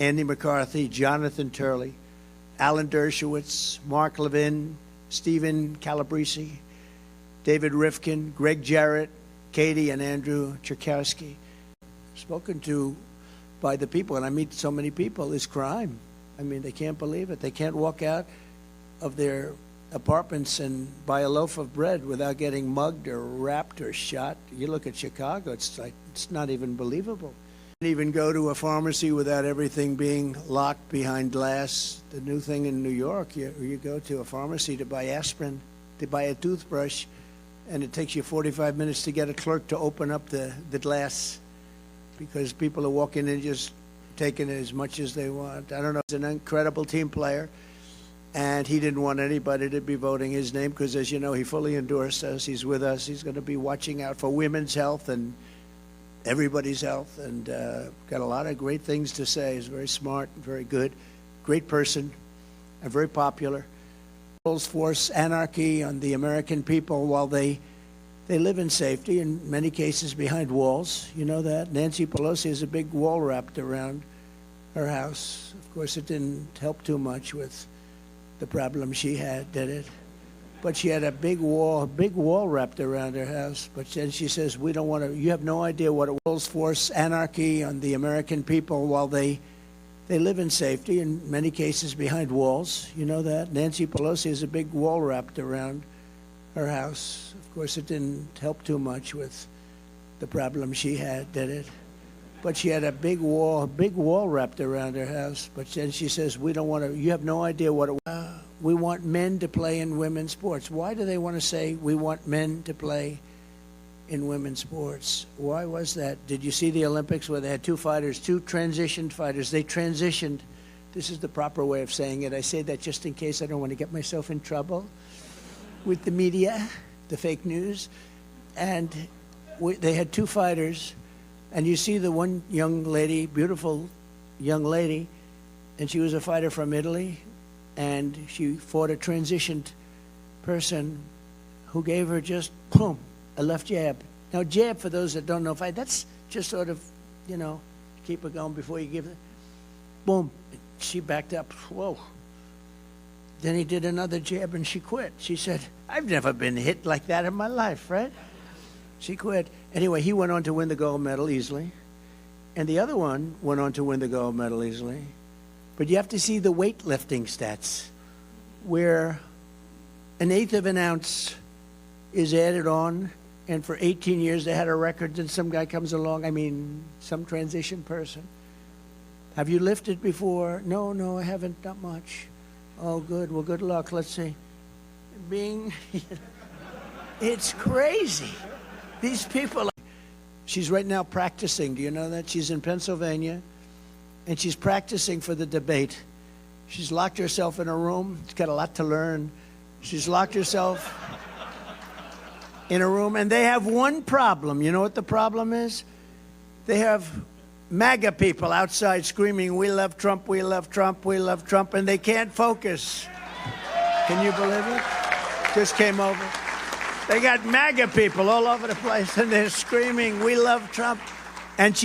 Andy McCarthy, Jonathan Turley, Alan Dershowitz, Mark Levin, Stephen Calabrese, David Rifkin, Greg Jarrett, Katie and Andrew Cherkowski. Spoken to by the people, and I meet so many people, is crime. I mean, they can't believe it. They can't walk out of their apartments and buy a loaf of bread without getting mugged or rapped or shot. You look at Chicago, it's like, it's not even believable. You can't even go to a pharmacy without everything being locked behind glass. The new thing in New York, you go to a pharmacy to buy aspirin, to buy a toothbrush, and it takes you 45 minutes to get a clerk to open up the glass because people are walking in just taking it as much as they want. I don't know. He's an incredible team player, and he didn't want anybody to be voting his name because, as you know, he fully endorsed us. He's with us. He's going to be watching out for women's health and everybody's health, and got a lot of great things to say. He's very smart, very good, great person, and very popular. Force anarchy on the American people while they live in safety, in many cases behind walls. You know that? Nancy Pelosi has a big wall wrapped around her house. Of course, it didn't help too much with the problem she had, did it? But she had a big wall wrapped around her house. But then she says, we don't want to, you have no idea what it was. Force anarchy on the American people while they live in safety, in many cases behind walls. You know that? Nancy Pelosi has a big wall wrapped around her house. Of course, it didn't help too much with the problem she had, did it? But she had a big wall wrapped around her house. But then she says, we don't want to, you have no idea what it was. We want men to play in women's sports. Why do they want to say we want men to play in women's sports? Why was that? Did you see the Olympics where they had two transitioned fighters? They transitioned. This is the proper way of saying it. I say that just in case I don't want to get myself in trouble with the media, the fake news. And they had two fighters. And you see the one young lady, beautiful young lady, and she was a fighter from Italy, and she fought a transitioned person who gave her just, boom, a left jab. Now, jab, for those that don't know, fight, that's just sort of, you know, keep it going before you give it. Boom. She backed up. Whoa. Then he did another jab, and she quit. She said, I've never been hit like that in my life, right? She quit. Anyway, he went on to win the gold medal easily. And the other one went on to win the gold medal easily. But you have to see the weightlifting stats, where 1/8 of an ounce is added on, and for 18 years they had a record, and some guy comes along, I mean, some transition person. Have you lifted before? No, I haven't, not much. Oh, good. Well, good luck. Let's see. It's crazy. These people, she's right now practicing. Do you know that? She's in Pennsylvania, and she's practicing for the debate. She's locked herself in a room. She's got a lot to learn. She's locked herself in a room, and they have one problem. You know what the problem is? They have MAGA people outside screaming, we love Trump, we love Trump, we love Trump, and they can't focus. Can you believe it? Just came over. They got MAGA people all over the place, and they're screaming, we love Trump. And she